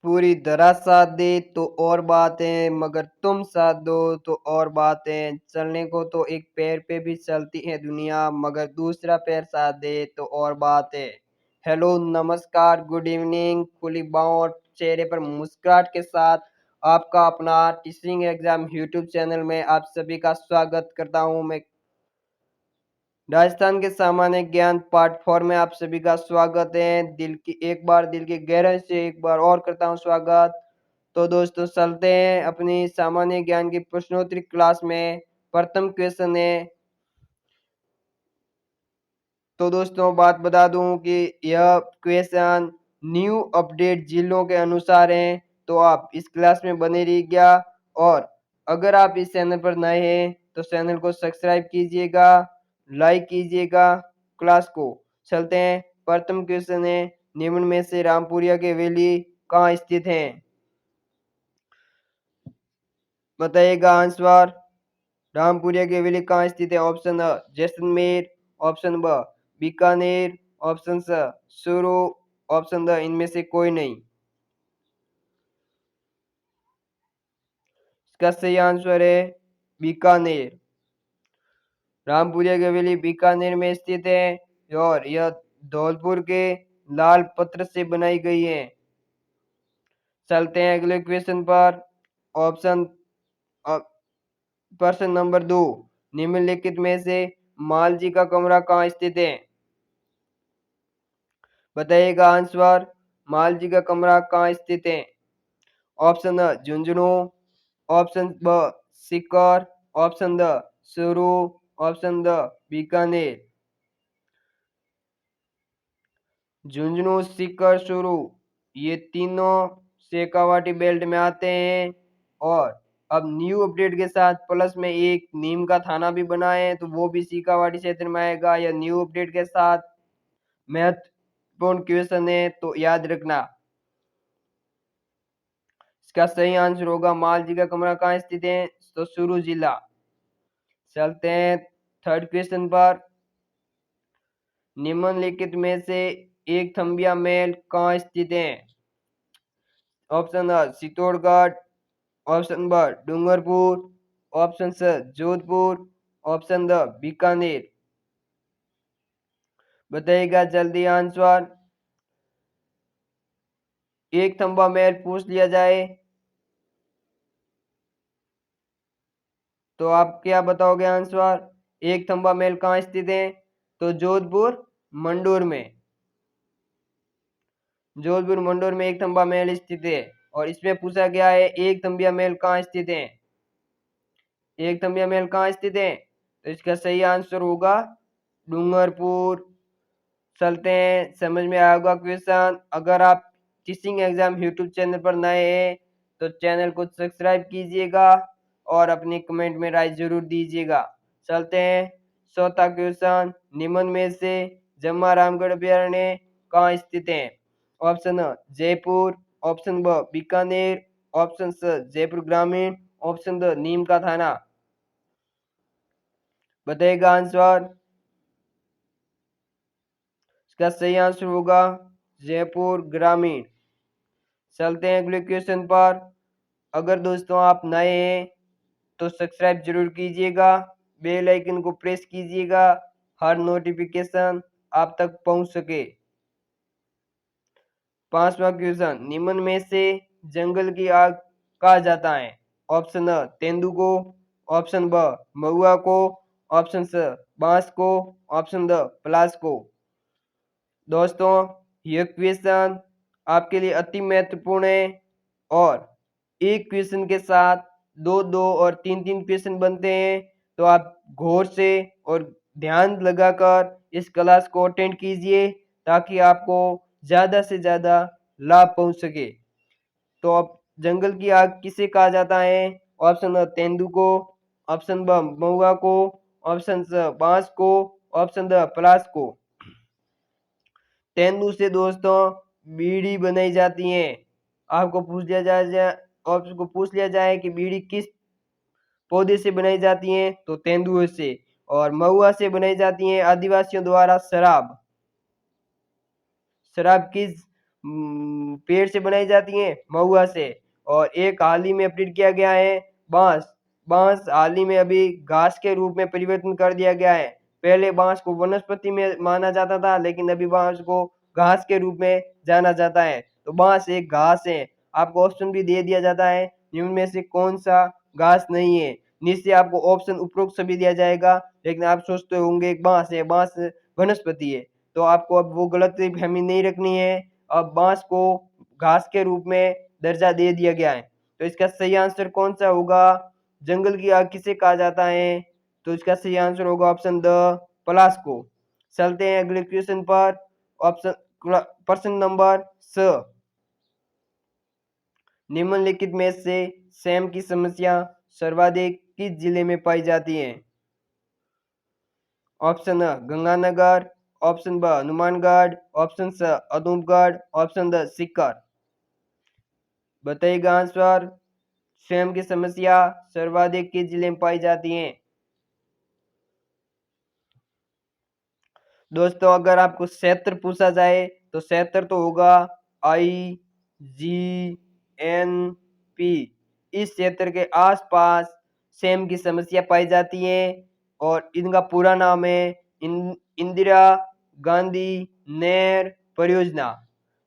पूरी तरह साथ दे तो और बात है, मगर तुम साथ दो तो और बात है। चलने को तो एक पैर पे भी चलती है दुनिया, मगर दूसरा पैर साथ दे तो और बात है। हेलो, नमस्कार, गुड इवनिंग। खुली बाहों और चेहरे पर मुस्कुराहट के साथ आपका अपना टीचिंग एग्जाम यूट्यूब चैनल में आप सभी का स्वागत करता हूं। मैं राजस्थान के सामान्य ज्ञान पार्ट 4 में आप सभी का स्वागत है। दिल की गहराई से एक बार और करता हूं स्वागत। तो दोस्तों, चलते हैं अपनी सामान्य ज्ञान की प्रश्नोत्तरी क्लास में। प्रथम क्वेश्चन है। तो दोस्तों, बात बता दूं कि यह क्वेश्चन न्यू अपडेट जिलों के अनुसार है, तो आप इस क्लास में बने रहिएगा। और अगर आप इस चैनल पर नए हैं तो चैनल को सब्सक्राइब कीजिएगा, लाइक कीजिएगा क्लास को। चलते हैं। प्रथम क्वेश्चन है, निम्न में से रामपुरिया की हवेली कहाँ स्थित है? बताइएगा आंसर। रामपुरिया की हवेली कहाँ स्थित है? ऑप्शन अ जैसलमेर, ऑप्शन ब बीकानेर, ऑप्शन स चूरू, ऑप्शन द इनमें से कोई नहीं। इसका सही आंसर है बीकानेर। रामपुरिया की हवेली बीकानेर में स्थित है और यह धौलपुर के लाल पत्थर से बनाई गई है। चलते हैं अगले क्वेश्चन पर। ऑप्शन प्रश्न नंबर 2, निम्नलिखित में से माल जी का कमरा कहाँ स्थित है? बताइएगा आंसर। माल जी का कमरा कहाँ स्थित है? ऑप्शन अ झुंझुनू, ऑप्शन ब Sikar, option the Churu, option the Bikaner. Jhunjhunu, Sikar, Churu ये तीनों शेखावाटी बेल्ट में आते हैं। और अब न्यू अपडेट के साथ प्लस में एक नीम का थाना भी बना है, तो वो भी शेखावाटी क्षेत्र में आएगा। यह न्यू अपडेट के साथ महत्वपूर्ण क्वेश्चन है, तो याद रखना। इसका सही आंसर होगा माल जी का कमरा कहाँ स्थित है? तो चूरू जिला। चलते हैं थर्ड क्वेश्चन पर। निम्नलिखित में से एक थम्बिया महल कहाँ स्थित है? ऑप्शन अ चित्तौड़गढ़, ऑप्शन ब डूंगरपुर, ऑप्शन स जोधपुर, ऑप्शन द बीकानेर। बताइएगा जल्दी आंसर। एक थम्बा महल पूछ लिया जाए तो आप क्या बताओगे आंसर? एक थम्बा महल कहाँ स्थित है? तो जोधपुर मंडोर में। जोधपुर मंडोर में एक थम्बा महल स्थित है। और इसमें पूछा गया है एक थम्बिया महल कहाँ स्थित है? एक थम्बिया महल कहाँ स्थित है? तो इसका सही आंसर होगा डूंगरपुर। चलते हैं, समझ में आएगा क्वेश्चन। अगर आप टीचिंग एग्जाम यूट्यूब चैनल पर नए हैं तो चैनल को सब्सक्राइब कीजिएगा और अपने कमेंट में राय जरूर दीजिएगा। चलते हैं चौथा क्वेश्चन। निम्न में से जम्मा रामगढ़ अभ्यारण्य कहाँ स्थित है? ऑप्शन अ जयपुर, ऑप्शन ब बीकानेर, ऑप्शन स जयपुर ग्रामीण, ऑप्शन द नीम का थाना। बताइएगा आंसर। इसका सही आंसर होगा जयपुर ग्रामीण। चलते हैं अगले क्वेश्चन पर। अगर दोस्तों आप नए हैं तो सब्सक्राइब जरूर कीजिएगा, बेल आइकन को प्रेस कीजिएगा, हर नोटिफिकेशन आप तक पहुंच सके। पांचवा क्वेश्चन। निम्न में से जंगल की आग कहा जाता है? ऑप्शन अ तेंदू को, ऑप्शन ब महुआ को, ऑप्शन स बांस को, ऑप्शन द पलाश को। दोस्तों, यह क्वेश्चन आपके लिए अति महत्वपूर्ण है। और एक क्वेश्चन के साथ दो दो और तीन तीन क्वेश्चन बनते हैं, तो आप गौर से और ध्यान लगाकर इस क्लास को अटेंड कीजिए ताकि आपको ज्यादा से ज्यादा लाभ पहुंच सके। तो अब जंगल की आग किसे कहा जाता है? ऑप्शन अ तेंदू को, ऑप्शन ब महुआ को, ऑप्शन स बांस को, ऑप्शन द पलाश को। तेंदू से दोस्तों बीड़ी बनाई जाती है। आपको पूछ लिया जाए आपको पूछ लिया जाए कि बीड़ी किस पौधे से बनाई जाती है, तो तेंदुए से। और महुआ से बनाई जाती है आदिवासियों द्वारा शराब। शराब किस पेड़ से बनाई जाती हैं, महुआ से। और एक हाल ही में अपडेट किया गया है बांस। बांस हाल ही में अभी घास के रूप में परिवर्तन कर दिया गया है। पहले बांस को वनस्पति में माना जाता था, लेकिन अभी बांस को घास के रूप में जाना जाता है। तो बांस एक घास है। आपको ऑप्शन भी दे दिया जाता है, निम्न में से कौन सा घास नहीं है। नीचे आपको ऑप्शन उपरोक्त सभी दिया जाएगा, लेकिन आप सोचते होंगे बांस है, बांस वनस्पति है। तो आपको अब वो गलतफहमी नहीं रखनी है। अब बांस को घास के रूप में दर्जा दे दिया गया है। तो इसका सही आंसर कौन सा होगा? जंगल की आग किसे कहा जाता है? तो इसका सही आंसर होगा ऑप्शन द, पलाश को। चलते हैं अगले क्वेश्चन पर। ऑप्शन प्रश्न नंबर स, निम्नलिखित में से सेम की समस्या सर्वाधिक किस जिले में पाई जाती है? ऑप्शन अ गंगानगर, ऑप्शन ब हनुमानगढ़, ऑप्शन स अनूपगढ़, ऑप्शन द सीकर। बताइएगा आंसर। स्वयं की समस्या सर्वाधिक किस जिले में पाई जाती है? दोस्तों अगर आपको क्षेत्र पूछा जाए तो क्षेत्र तो होगा IGNP। इस क्षेत्र के आसपास सेम की समस्या पाई जाती है और इनका पूरा नाम है इंदिरा गांधी नहर परियोजना।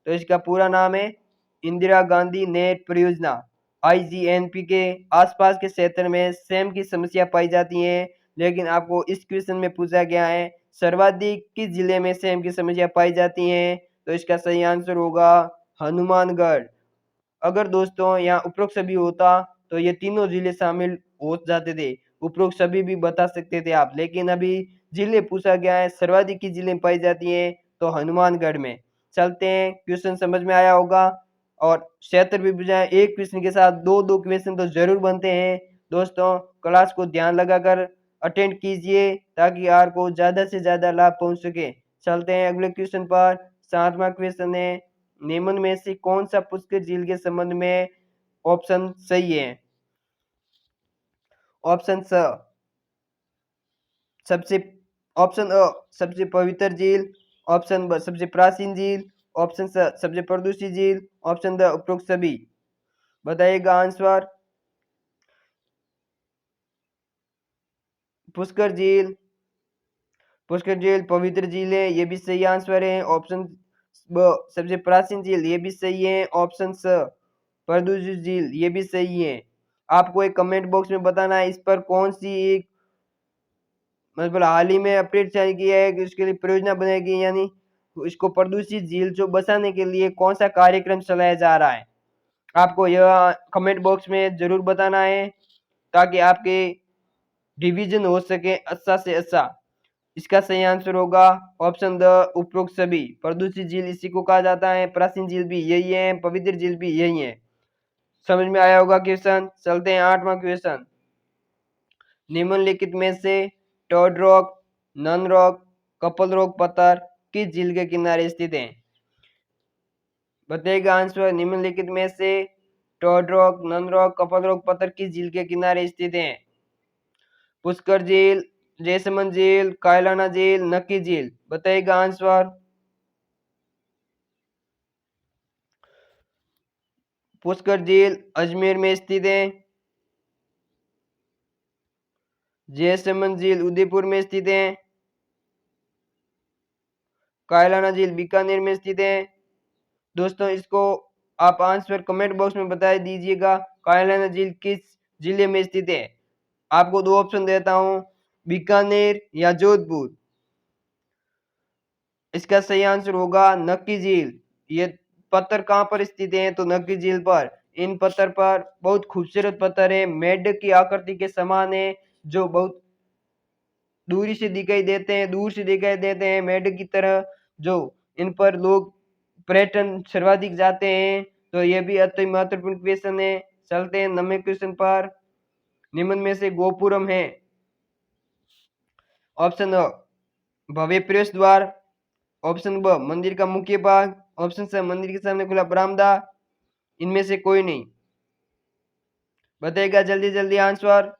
तो इसका पूरा नाम है इंदिरा गांधी नहर परियोजना। IGNP के आसपास के क्षेत्र में सेम की समस्या पाई जाती है। लेकिन आपको इस क्वेश्चन में पूछा गया है सर्वाधिक किस जिले में सेम की समस्या पाई जाती है? तो इसका सही आंसर होगा हनुमानगढ़। अगर दोस्तों यहाँ उपरोक्त सभी होता तो ये तीनों जिले शामिल हो जाते थे। उपरोक्त सभी भी बता सकते थे आप, लेकिन अभी जिले पूछा गया है सर्वाधिक किस जिले में पाई जाती है, तो हनुमानगढ़ में। चलते हैं, क्वेश्चन समझ में आया होगा। और क्षेत्र भी पूछा है, एक क्वेश्चन के साथ दो दो क्वेश्चन तो जरूर बनते हैं। दोस्तों क्लास को ध्यान लगाकर अटेंड कीजिए ताकि आपको ज्यादा से ज्यादा लाभ पहुंच सके। चलते हैं अगले क्वेश्चन पर। 7वां क्वेश्चन है, निम्न में से कौन सा पुष्कर झील के संबंध में ऑप्शन सही है? ऑप्शन स सबसे ऑप्शन अ सबसे पवित्र झील, ऑप्शन ब सबसे प्राचीन झील, ऑप्शन स सबसे प्रदूषित झील, ऑप्शन द उपरोक्त सभी। बताइएगा आंसर। पुष्कर झील, पुष्कर झील पवित्र झील है, ये भी सही आंसर है। ऑप्शन ब सबसे प्राचीन झील, ये भी सही है। ऑप्शन स प्रदूषित झील, ये भी सही है। आपको एक कमेंट बॉक्स में बताना है इस पर कौन सी एक मतलब हाल ही में अपडेट जारी किया है कि उसके लिए परियोजना बनाएगी, यानी इसको प्रदूषित झील जो बचाने के लिए कौन सा कार्यक्रम चलाया जा रहा है। आपको यह कमेंट बॉक्स में जरूर बताना है ताकि आपके डिवीजन हो सके अच्छा से अच्छा। इसका सही आंसर होगा ऑप्शन द उपरोक्त सभी। प्रदूषित झील इसी को कहा जाता है, प्राचीन झील भी यही है, पवित्र झील भी यही है। समझ में आया होगा क्वेश्चन। चलते हैं 8वां क्वेश्चन। निम्नलिखित में से Toad Rock, Nun Rock, Couple Rock पत्थर किस झील के किनारे स्थित है? बताइएगा आंसर। निम्नलिखित में से Toad Rock, Nun Rock, Couple Rock पत्थर किस झील के किनारे स्थित है? पुष्कर झील, जैसमंद झील, कायलाना झील, नक्की झील। बताइएगा आंसर। पुष्कर झील अजमेर में स्थित है। जैसमंद झील उदयपुर में स्थित है। कायलाना झील बीकानेर में स्थित है। दोस्तों इसको आप आंसर कमेंट बॉक्स में बता दीजिएगा, कायलाना झील किस जिले में स्थित है। आपको दो ऑप्शन देता हूं, बीकानेर या जोधपुर। इसका सही आंसर होगा नक्की झील। ये पत्थर कहाँ पर स्थित है? तो नक्की झील पर। इन पत्थर पर बहुत खूबसूरत पत्थर है, मेढक की आकृति के समान है, जो बहुत दूरी से दिखाई देते हैं, दूर से दिखाई देते हैं मेढक की तरह। जो इन पर लोग पर्यटन सर्वाधिक जाते हैं। तो ये भी अति महत्वपूर्ण क्वेश्चन है। चलते हैं 9वें क्वेश्चन पर। निम्न में से गोपुरम है? ऑप्शन अ भव्य प्रवेश द्वार, ऑप्शन ब मंदिर का मुख्य भाग, ऑप्शन सी मंदिर के सामने खुला बरामदा। इनमें से कोई नहीं। बताइएगा जल्दी जल्दी आंसर।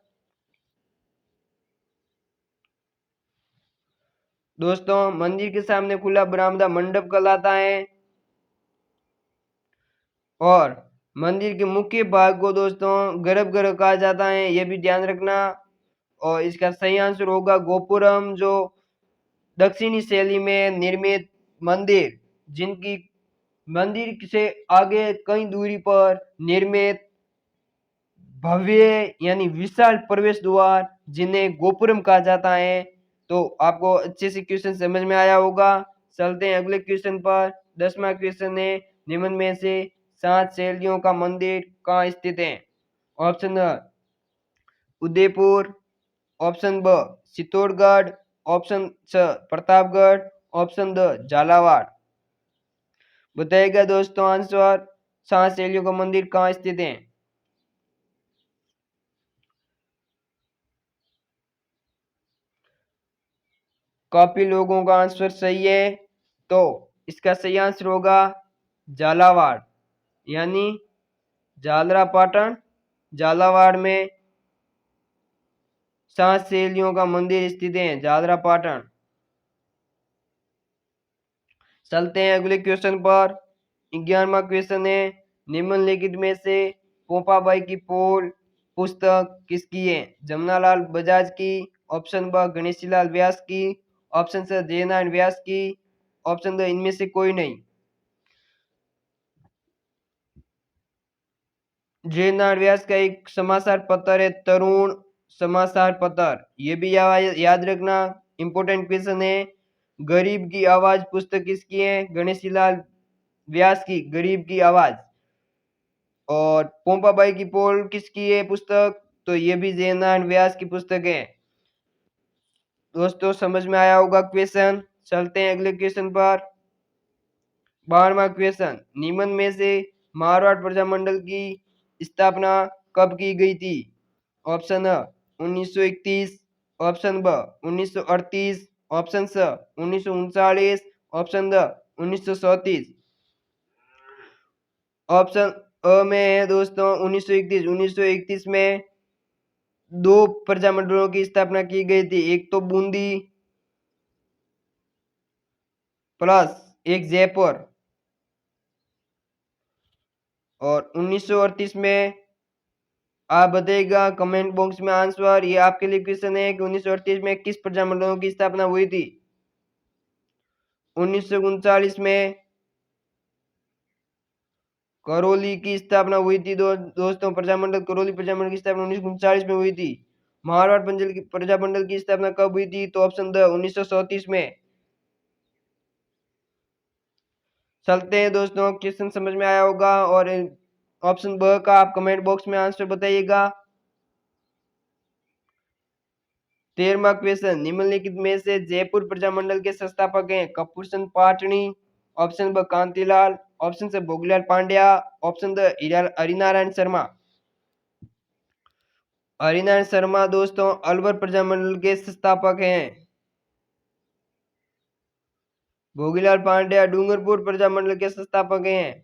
दोस्तों मंदिर के सामने खुला बरामदा मंडप कहलाता है। और मंदिर के मुख्य भाग को दोस्तों गर्भगृह कहा जाता है, ये भी ध्यान रखना। और इसका सही आंसर होगा गोपुरम, जो दक्षिणी शैली में निर्मित मंदिर, जिनकी मंदिर से आगे कई दूरी पर निर्मित भव्य यानी विशाल प्रवेश द्वार, जिन्हें गोपुरम कहा जाता है। तो आपको अच्छे से क्वेश्चन समझ में आया होगा। चलते हैं अगले क्वेश्चन पर। 10वां क्वेश्चन है, निम्न में से 7 शैलियों का मंदिर कहाँ स्थित है? ऑप्शन अ उदयपुर, ऑप्शन ब चित्तौड़गढ़, ऑप्शन च प्रतापगढ़, ऑप्शन द झालावाड़। बताइएगा दोस्तों आंसर, 7 शैलियों का मंदिर कहाँ स्थित है? काफी लोगों का आंसर सही है। तो इसका सही आंसर होगा झालावाड़, यानी झालरापाटन। झालावाड़ में 7 शैलियों का मंदिर स्थित है, झालरापाटन। चलते हैं अगले क्वेश्चन पर। 11वां क्वेश्चन है, निम्नलिखित में से पोपाबाई की पोल पुस्तक किसकी है? जमनालाल बजाज की, ऑप्शन ब गणेशीलाल व्यास की, ऑप्शन सी जयनारायण व्यास की, ऑप्शन द इनमें से कोई नहीं। जयनारायण व्यास का एक समाचार पत्र है, तरुण समाचार पत्र, ये भी याद रखना, इंपॉर्टेंट क्वेश्चन है। गरीब की आवाज पुस्तक किसकी है? गणेशीलाल व्यास की गरीब की आवाज। और पोंपाबाई की पोल किसकी है पुस्तक? तो ये भी जयनारायण व्यास की पुस्तक है। दोस्तों समझ में आया होगा क्वेश्चन। चलते हैं अगले क्वेश्चन पर। 12वां क्वेश्चन, निम्न में से मारवाड़ प्रजामंडल की स्थापना कब की गई थी? ऑप्शन अ 1931, ऑप्शन ब 1938, ऑप्शन स 1939, ऑप्शन द 1937। ऑप्शन अ में है दोस्तों 1931। 1931 में दो प्रजामंडलों की स्थापना की गई थी, एक तो बूंदी प्लस एक जयपुर। और 1938 में आप बताइएगा कमेंट बॉक्स में आंसर। ये आपके लिए क्वेश्चन है कि 1938 में किस प्रजामंडलों की स्थापना हुई थी? 1939 में करौली की स्थापना हुई थी। दोस्तों प्रजामंडल करौली प्रजामंडल की स्थापना 1939 में हुई थी। मारवाड़ पंचल की प्रजामंडल की स्थापना कब हुई थी? तो ऑप्शन द 1937 में। चलते हैं दोस्तों, क्वेश्चन समझ में आया होगा। और ऑप्शन ब का आप कमेंट बॉक्स में आंसर बताइएगा। 13वां क्वेश्चन, निम्नलिखित में से जयपुर प्रजामंडल के संस्थापक हैं? कपूर चंद पाटनी, ऑप्शन ब कांतिलाल, ऑप्शन से भोगीलाल पांड्या, ऑप्शन द हरिनारायण शर्मा। हरिनारायण शर्मा दोस्तों अलवर प्रजामंडल के संस्थापक हैं। भोगीलाल पांड्या डूंगरपुर प्रजामंडल के संस्थापक हैं।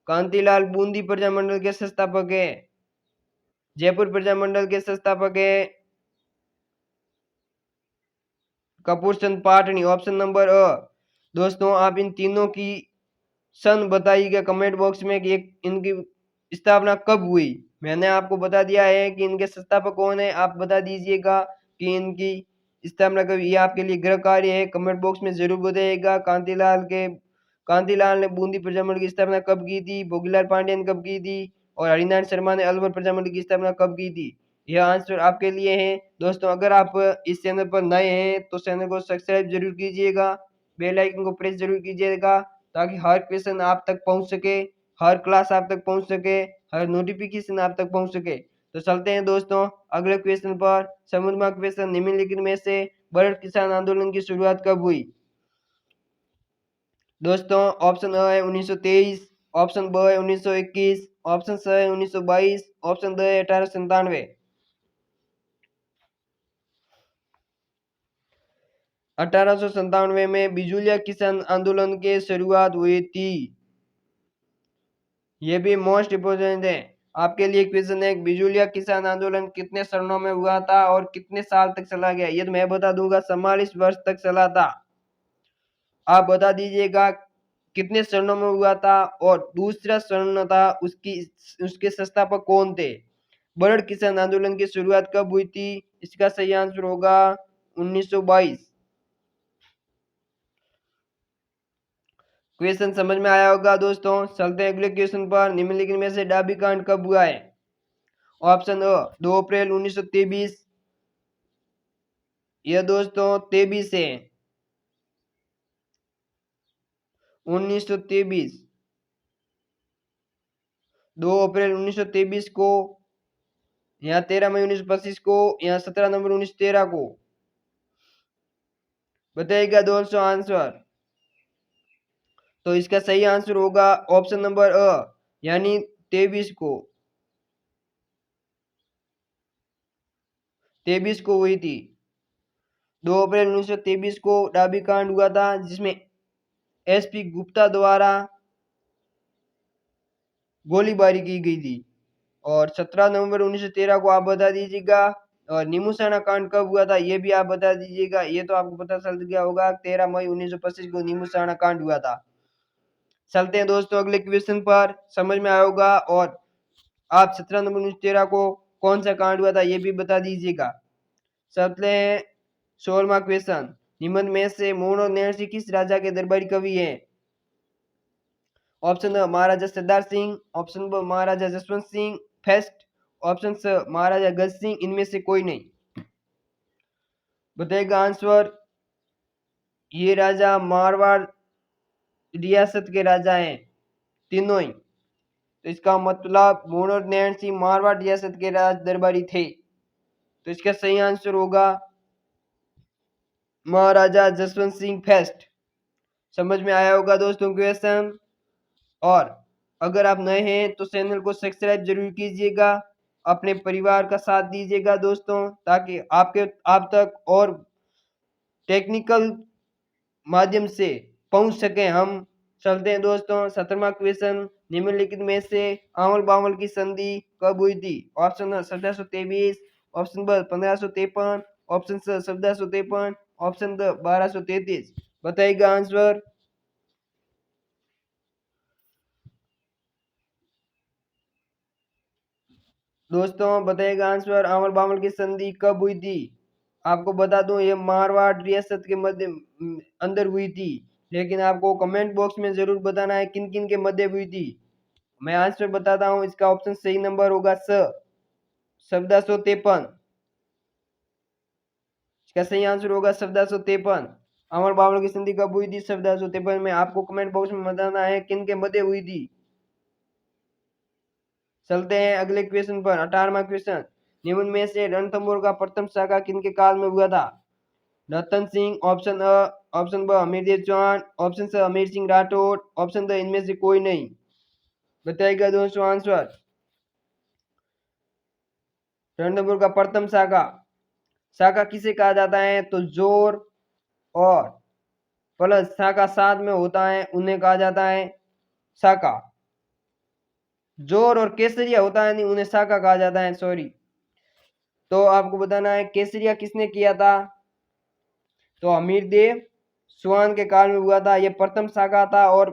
कांतिलाल बूंदी प्रजामंडल के संस्थापक हैं। जयपुर प्रजामंडल के संस्थापक हैं कपूर चंद पाटनी, ऑप्शन नंबर अ। दोस्तों आप इन तीनों की सन बताइएगा कमेंट बॉक्स में कि इनकी स्थापना कब हुई। मैंने आपको बता दिया है कि इनके संस्थापक कौन है, आप बता दीजिएगा कि इनकी स्थापना कब। ये आपके लिए गृह कार्य है, कमेंट बॉक्स में जरूर बताइएगा। कांतिलाल ने बूंदी प्रजामंडल की स्थापना कब की थी? भोगीलाल पांडे ने कब की थी? और हरिनारायण शर्मा ने अलवर प्रजामंडल की स्थापना कब की थी? यह आंसर आपके लिए है। दोस्तों अगर आप इस चैनल पर नए हैं तो चैनल को सब्सक्राइब जरूर कीजिएगा, बेल आइकन को प्रेस जरूर कीजिएगा, ताकि हर क्वेश्चन आप तक पहुंच सके, हर क्लास आप तक पहुंच सके, हर नोटिफिकेशन आप तक पहुंच सके। तो चलते हैं दोस्तों अगले क्वेश्चन पर। 17वां क्वेश्चन, निम्नलिखित में से बृहत किसान आंदोलन की शुरुआत कब हुई? दोस्तों ऑप्शन अ है 1923, ऑप्शन ब है 1921, ऑप्शन स है 1922, ऑप्शन द है 1897। 1897 में बिजुलिया किसान आंदोलन की शुरुआत हुई थी। ये भी मोस्ट इम्पोर्टेंट है आपके लिए क्वेश्चन है। बिजुलिया किसान आंदोलन कितने चरणों में हुआ था और कितने साल तक चला गया? ये तो मैं बता दूंगा, 44 वर्ष तक चला था। आप बता दीजिएगा कितने चरणों में हुआ था और दूसरा चरण था उसके संस्थापक कौन थे। बरड़ किसान आंदोलन की शुरुआत कब हुई थी? इसका सही आंसर होगा 1922। क्वेश्चन समझ में आया होगा दोस्तों। चलते हैं अगले क्वेश्चन पर। निम्नलिखित में से डाबी कांड कब हुआ है? ऑप्शन अ 2 अप्रैल 1923। यह दोस्तों 23 है, 1923, 2 अप्रैल 1923 को, यहाँ 13 मई 1925 को, यहाँ 17 नवंबर 1913 को। बताइएगा दोस्तों आंसर। तो इसका सही आंसर होगा ऑप्शन नंबर अ, यानी 23 को, 23 को हुई थी। 2 अप्रैल 1923 को डाबी कांड हुआ था, जिसमें एसपी गुप्ता द्वारा गोलीबारी की गई थी। और 17 नवंबर 1913 को आप बता दीजिएगा। और निमुसाना कांड कब हुआ था ये भी आप बता दीजिएगा। ये तो आपको पता चल गया होगा, 13 मई 1925 को निमुसाना कांड हुआ था। चलते हैं दोस्तों अगले क्वेश्चन पर। समझ में आया होगा। और आप 17 नवंबर 1913 को कौन सा कांड हुआ था ये भी बता दीजिएगा। चलते हैं 16वां क्वेश्चन। निम्न में से मोहन और नैणसी किस राजा के दरबारी कवि हैं? ऑप्शन अ महाराजा सरदार सिंह, ऑप्शन ब महाराजा जसवंत सिंह फर्स्ट, ऑप्शन स महाराजा गज सिंह। इनमें से कोई नहीं। बताइएगा आंसर। ये राजा मारवाड़ रियासत के राजा हैं, तीनों ही। तो इसका मतलब मोहन और नैन सिंह मारवाड़ रियासत के राज दरबारी थे। तो इसका सही आंसर होगा महाराजा जसवंत सिंह फर्स्ट। समझ में आया होगा दोस्तों क्वेश्चन। और अगर आप नए हैं तो चैनल को सब्सक्राइब जरूर कीजिएगा, अपने परिवार का साथ दीजिएगा दोस्तों, ताकि आप तक और टेक्निकल माध्यम से पहुंच सके हम। चलते हैं दोस्तों 17वां क्वेश्चन। निम्नलिखित में से आंवल बावल की संधि कब हुई थी? ऑप्शन अ 1723, ऑप्शन ब 1553, ऑप्शन स 1753, ऑप्शन द 1233। बताइएगा आंसर। दोस्तों बताइएगा आंसर। आंवल बावल की संधि कब हुई थी? आपको बता दूं ये मारवाड़ रियासत के मध्य अंदर हुई थी। लेकिन आपको कमेंट बॉक्स में जरूर बताना है किन किन के मध्य हुई थी। मैं आंसर बताता हूं। इसका ऑप्शन सही नंबर होगा स 1753। इसका सही आंसर होगा 1753। अमर बावल की संधि कब हुई थी? 1753 में। आपको कमेंट बॉक्स में बताना है किन के मध्य हुई थी। चलते हैं अगले क्वेश्चन पर। 18वां क्वेश्चन। निम्न में से रणथंभौर का प्रथम शाखा किनके काल में हुआ था? रतन सिंह, ऑप्शन अ, ऑप्शन ब अमीरदेव चौहान, ऑप्शन स अमीर सिंह राठौड़, ऑप्शन द इनमें से कोई नहीं। बताइएगा दोस्तों आंसर। रणथंभौर का प्रथम शाखा, शाखा किसे कहा जाता है? तो जोर और प्लस शाखा साथ में होता है उन्हें कहा जाता है शाखा। जोर और केसरिया होता है नहीं, उन्हें शाखा कहा जाता है। सॉरी। तो आपको बताना है केसरिया किसने किया था? तो अमीरदेव सुहान के काल में हुआ था। यह प्रथम शाखा था। और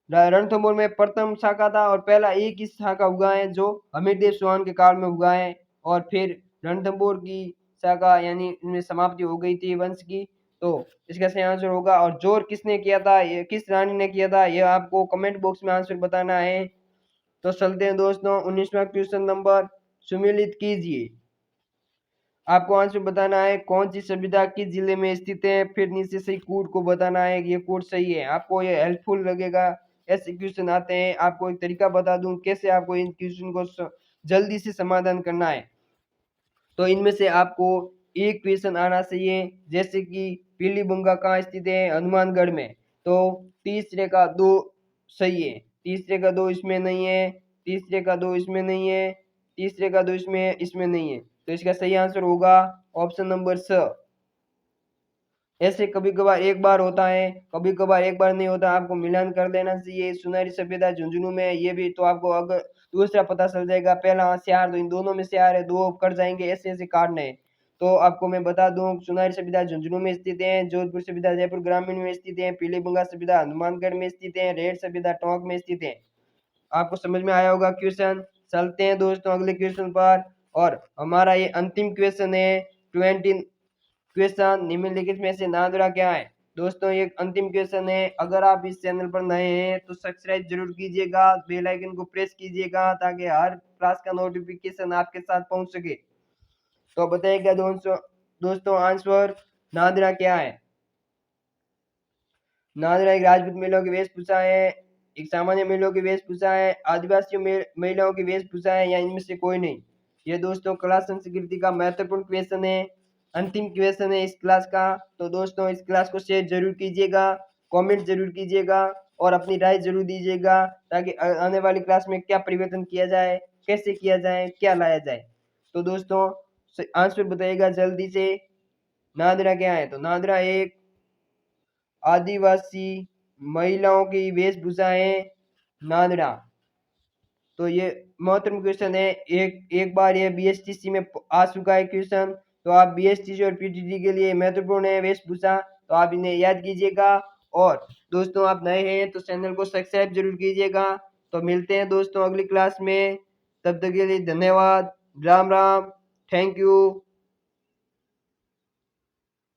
रणथंभौर में प्रथम शाखा था और पहला एक ही शाखा हुआ है जो अमीरदेव सुहान के काल में हुआ है। और फिर रणथंभौर की शाखा यानी इनमें समाप्ति हो गई थी वंश की। तो इसका सही आंसर होगा। और जोर किसने किया था, ये किस रानी ने किया था, यह आपको कमेंट बॉक्स में आंसर बताना है। तो चलते हैं दोस्तों 19वां क्वेश्चन नंबर सुमेलित कीजिए। आपको आंसर बताना है कौन सी सभ्यता किस जिले में स्थित है, फिर नीचे से कोड को बताना है कि ये कोड सही है। आपको ये हेल्पफुल लगेगा। ऐसे क्वेश्चन आते हैं। आपको एक तरीका बता दूं कैसे आपको इन क्वेश्चन को जल्दी से समाधान करना है। तो इनमें से आपको एक क्वेश्चन आना चाहिए, जैसे कि पीली बुंगा कहाँ स्थित है? हनुमानगढ़ में। तो तीसरे का दो सही है, तीसरे का दो इसमें नहीं है, तीसरे का दो इसमें नहीं है, तीसरे का दो इसमें है, इसमें नहीं है। तो इसका सही आंसर होगा ऑप्शन नंबर स। ऐसे कभी कभार एक बार होता है, कभी कभार एक बार नहीं होता। आपको मिलान कर देना चाहिए। सुनहरी सभ्यता झुंझुनू में, ये भी तो आपको अगर दूसरा पता चल जाएगा। पहला होशियार, तो इन दोनों में से आ रहे दो कट जाएंगे। ऐसे ऐसे काटने हैं। तो आपको मैं बता दूं, सुनारी सभ्यता झुंझुनू में स्थित है, जोधपुर सभ्यता जयपुर ग्रामीण में स्थित है, पीलीभंगा सभ्यता हनुमानगढ़ में स्थित है, रेड सभ्यता टोंक में स्थित है। आपको समझ में आया होगा क्वेश्चन। चलते हैं दोस्तों अगले क्वेश्चन पर, और हमारा ये अंतिम क्वेश्चन है 20 क्वेश्चन निम्नलिखित में से नादरा क्या है। दोस्तों ये अंतिम क्वेश्चन है, अगर आप इस चैनल पर नए हैं तो सब्सक्राइब जरूर कीजिएगा, बेल आइकन को प्रेस कीजिएगा ताकि हर क्लास का नोटिफिकेशन आपके साथ पहुंच सके। तो बताइएगा दोस्तों आंसर नादरा क्या है। नादरा एक राजपूत महिलाओं की वेशभूषा है, एक सामान्य महिलाओं की वेशभूषा है, आदिवासी महिलाओं की वेशभूषा है, या इनमें से कोई नहीं। ये दोस्तों कला संस्कृति का महत्वपूर्ण क्वेश्चन है, अंतिम क्वेश्चन है इस क्लास का। तो दोस्तों इस क्लास को शेयर जरूर कीजिएगा, कमेंट जरूर कीजिएगा और अपनी राय जरूर दीजिएगा ताकि आने वाली क्लास में क्या परिवर्तन किया जाए, कैसे किया जाए, क्या लाया जाए। तो दोस्तों आंसर बताइएगा जल्दी से, नादरा क्या है। तो नादरा एक आदिवासी महिलाओं की वेशभूषा है नादरा। तो ये महत्वपूर्ण क्वेश्चन है, एक बार ये बीएसटीसी में आ चुका है क्वेश्चन। तो आप बीएसटीसी और पीटीटी के लिए महत्वपूर्ण है वेशभूषा, तो आप इन्हें याद कीजिएगा। और दोस्तों आप नए हैं तो चैनल को सब्सक्राइब जरूर कीजिएगा। तो मिलते हैं दोस्तों अगली क्लास में, तब तक के लिए धन्यवाद, राम राम, थैंक यू।